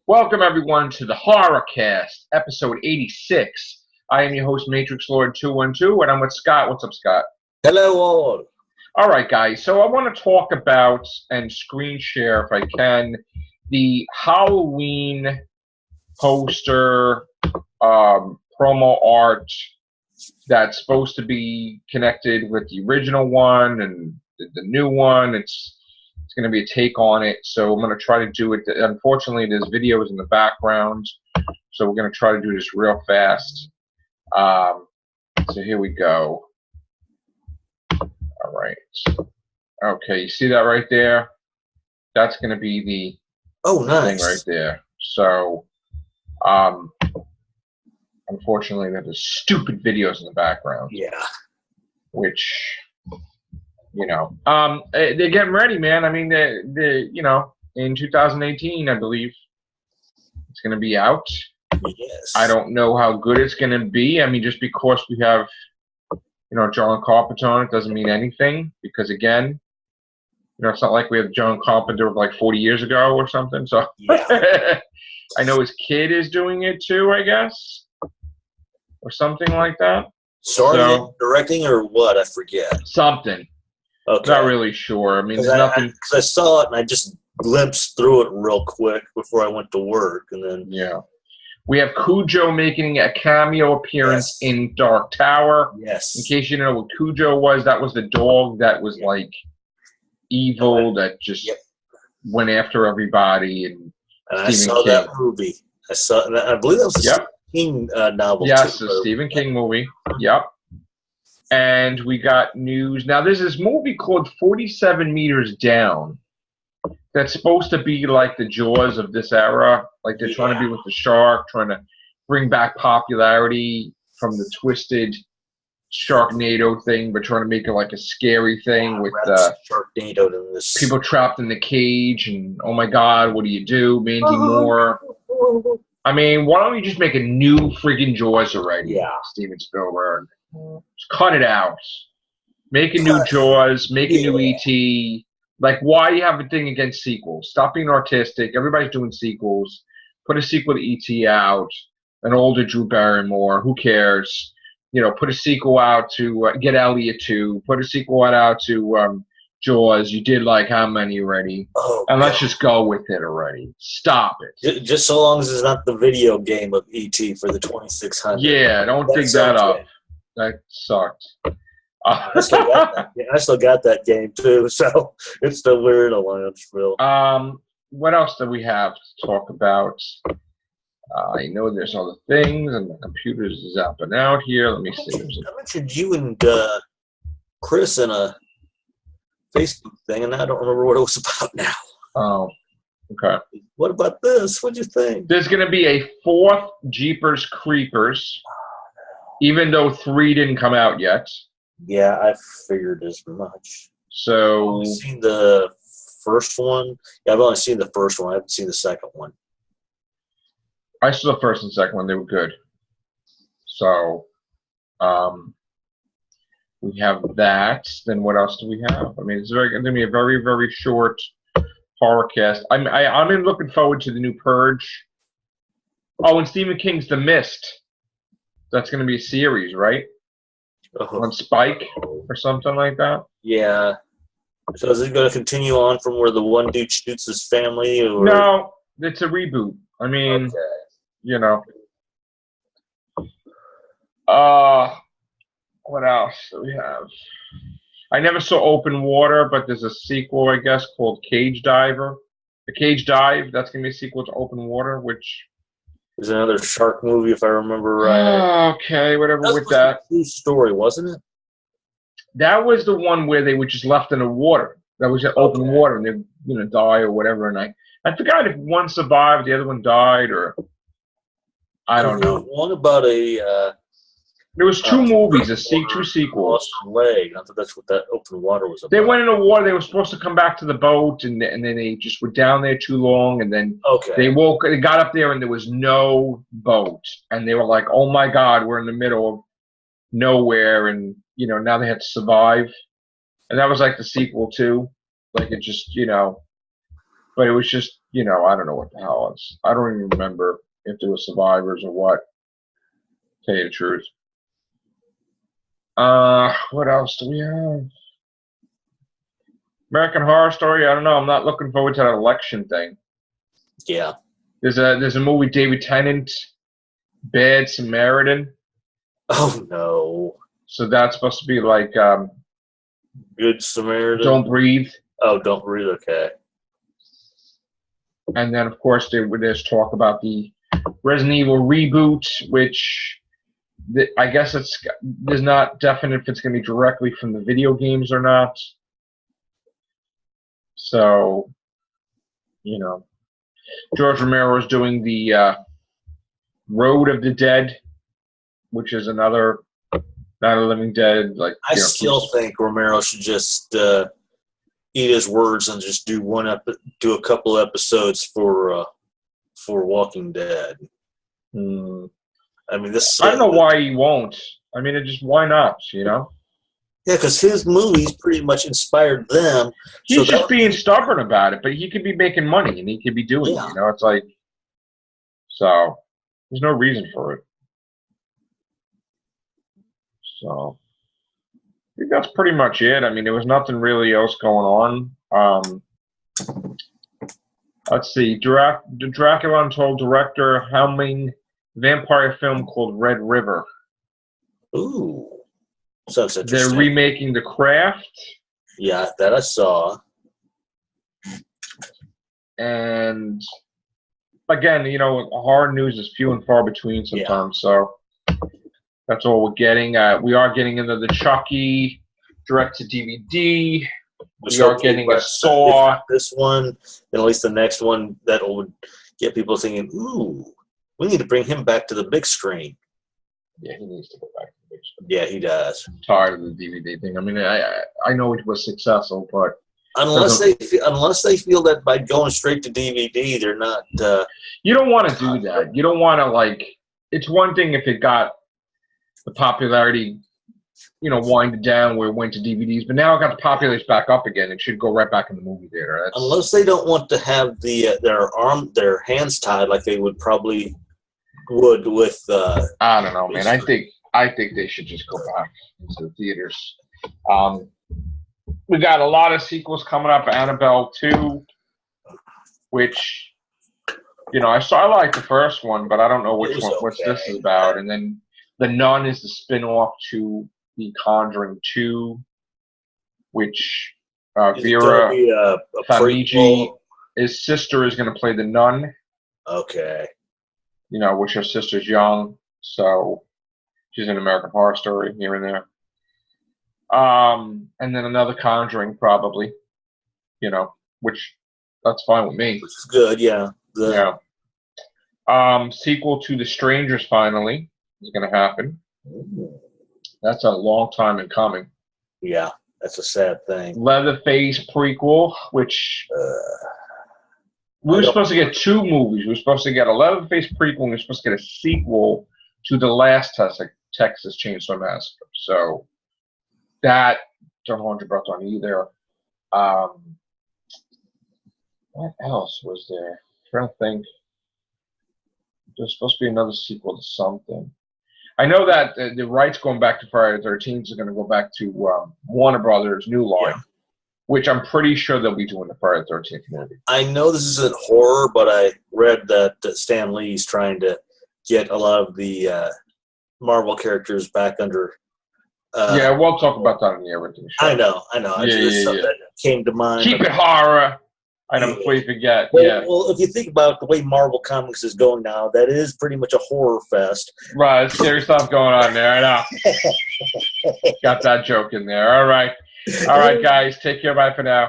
Welcome, everyone, to the Horror Cast, episode 86. I am your host, Matrixlord212, and I'm with Scott. What's up, Scott? Hello, all. All right, guys. So I want to talk about and screen share, if I can, the Halloween poster promo art that's supposed to be connected with the original one and the new one. It's going to be a take on it, so I'm going to try to do it. Unfortunately, there's videos in the background, so we're going to try to do this real fast. So here we go. All right. Okay, you see that right there? That's going to be the nice thing right there. So, unfortunately, there's stupid videos in the background. Yeah. Which, you know, they're getting ready, man. I mean, in 2018, I believe it's going to be out. Yes. I don't know how good it's going to be. I mean, just because we have, John Carpenter on it doesn't mean anything. Because again, it's not like we have John Carpenter like 40 years ago or something. So yeah. I know his kid is doing it too, I guess, or something like that. Starring, directing, or what? I forget. Something. Okay. Not really sure. I mean, there's nothing. Because I saw it and I just glimpsed through it real quick before I went to work, and then yeah, we have Cujo making a cameo appearance in Dark Tower. Yes. In case you don't know what Cujo was, that was the dog that was like evil that just went after everybody. And I saw that movie. I believe that was a Stephen King novel. Yes, too, a Stephen King movie. Yep. And we got news. Now, there's this movie called 47 Meters Down that's supposed to be like the Jaws of this era. Like they're trying to be with the shark, trying to bring back popularity from the twisted Sharknado thing, but trying to make it like a scary thing with Sharknado in this. People trapped in the cage and, oh my God, what do you do? Mandy Moore. I mean, why don't you just make a new freaking Jaws already, Steven Spielberg? Just cut it out. Make a new Jaws. Make a new E.T. Like, why you have a thing against sequels? Stop being artistic. Everybody's doing sequels. Put a sequel to E.T. out. An older Drew Barrymore. Who cares? Put a sequel out to Get Elliot 2. Put a sequel out to Jaws. You did like how many already? And let's just go with it already. Stop it. Just so long as it's not the video game of E.T. for the 2600. Yeah, don't dig that up. That sucked. I still got that game too, so it's still weird alliance, real. What else do we have to talk about? I know there's other things, and the computer's zapping out here. Let me see. I mentioned you and Chris in a Facebook thing, and I don't remember what it was about now. Oh, okay. What about this? What'd you think? There's going to be a fourth Jeepers Creepers, even though 3 didn't come out yet. Yeah, I figured as much. So I've only seen the first one. Yeah, I've only seen the first one. I haven't seen the second one. I saw the first and second one. They were good. So we have that. Then what else do we have? I mean, it's going to be a very, very short horror cast. I'm looking forward to the new Purge. Oh, and Stephen King's The Mist. That's going to be a series, right? On Spike or something like that. Yeah. So is it going to continue on from where the one dude shoots his family? Or? No, it's a reboot. I mean, what else do we have? I never saw Open Water, but there's a sequel, I guess, called Cage Diver. The Cage Dive, that's going to be a sequel to Open Water, which... There's another shark movie, if I remember right. Okay, whatever with that. True story, wasn't it? That was the one where they were just left in the water. That was open water, and they die or whatever. And I forgot if one survived, the other one died, or I don't know. One about a. There was 2 movies, two sequels. Lost a leg. I thought that's what that Open Water was about. They went in the water. They were supposed to come back to the boat, and then they just were down there too long, and then they got up there, and there was no boat, and they were like, "Oh my God, we're in the middle of nowhere," and now they had to survive, and that was like the sequel too. Like it just, but it was just, I don't know what the hell else. I don't even remember if there were survivors or what. To tell you the truth. What else do we have? American Horror Story. I don't know. I'm not looking forward to that election thing. Yeah. There's a movie, David Tennant, Bad Samaritan. Oh no. So that's supposed to be like Good Samaritan. Don't Breathe. Oh, Don't Breathe. Okay. And then of course there's talk about the Resident Evil reboot, which I guess there's not definite if it's going to be directly from the video games or not. So, George Romero is doing the Road of the Dead, which is another Night of the Living Dead. I still think Romero should just eat his words and just do a couple episodes for Walking Dead. I mean, I don't know why he won't. I mean, why not? Yeah, because his movies pretty much inspired them. He's just being stubborn about it, but he could be making money and he could be doing it. It's like, so there's no reason for it. So I think that's pretty much it. I mean, there was nothing really else going on. Let's see. Dracula Untold director helming vampire film called Red River. Ooh. Sounds interesting. They're remaking The Craft. Yeah, that I saw. And again, horror news is few and far between sometimes. So that's all we're getting. We are getting into the Chucky direct-to-DVD. We are getting a Saw. This one, and at least the next one, that would get people thinking, ooh, we need to bring him back to the big screen. Yeah, he needs to go back to the big screen. Yeah, he does. I'm tired of the DVD thing. I mean, I know it was successful, but unless they feel that by going straight to DVD, they're not. You don't want to do that. You don't want to It's one thing if it got the popularity, winded down where it went to DVDs, but now it got the popularity back up again. It should go right back in the movie theater. Unless they don't want to have their hands tied like they would probably would with. I don't know, man. I think they should just go back into the theaters. We got a lot of sequels coming up. Annabelle 2, which I liked the first one, but I don't know which one. Okay. What this is about. And then The Nun is the spin-off to The Conjuring 2, which Vera Farmiga, his sister, is going to play the nun. Okay. Which her sister's young, so she's in American Horror Story here and there. And then another Conjuring, probably. Which that's fine with me. Which is good, yeah. Yeah. Sequel to The Strangers finally is going to happen. That's a long time in coming. Yeah, that's a sad thing. Leatherface prequel, which we were supposed to get 2 movies. We were supposed to get a Leatherface prequel, and we were supposed to get a sequel to the last Texas Chainsaw Massacre. So that don't hold your breath on either. What else was there? I'm trying to think. There's supposed to be another sequel to something. I know that the rights going back to Friday the 13th is going to go back to Warner Brothers' New Line, which I'm pretty sure they'll be doing the Friday the 13th movie. I know this isn't horror, but I read that Stan Lee's trying to get a lot of the Marvel characters back under. Yeah, we'll talk about that in the everything show. I know. It's something that came to mind. Keep it horror. I don't before you forget. Well, if you think about the way Marvel Comics is going now, that is pretty much a horror fest. Right, scary stuff going on there. I know. Got that joke in there. All right, guys. Take care. Bye for now.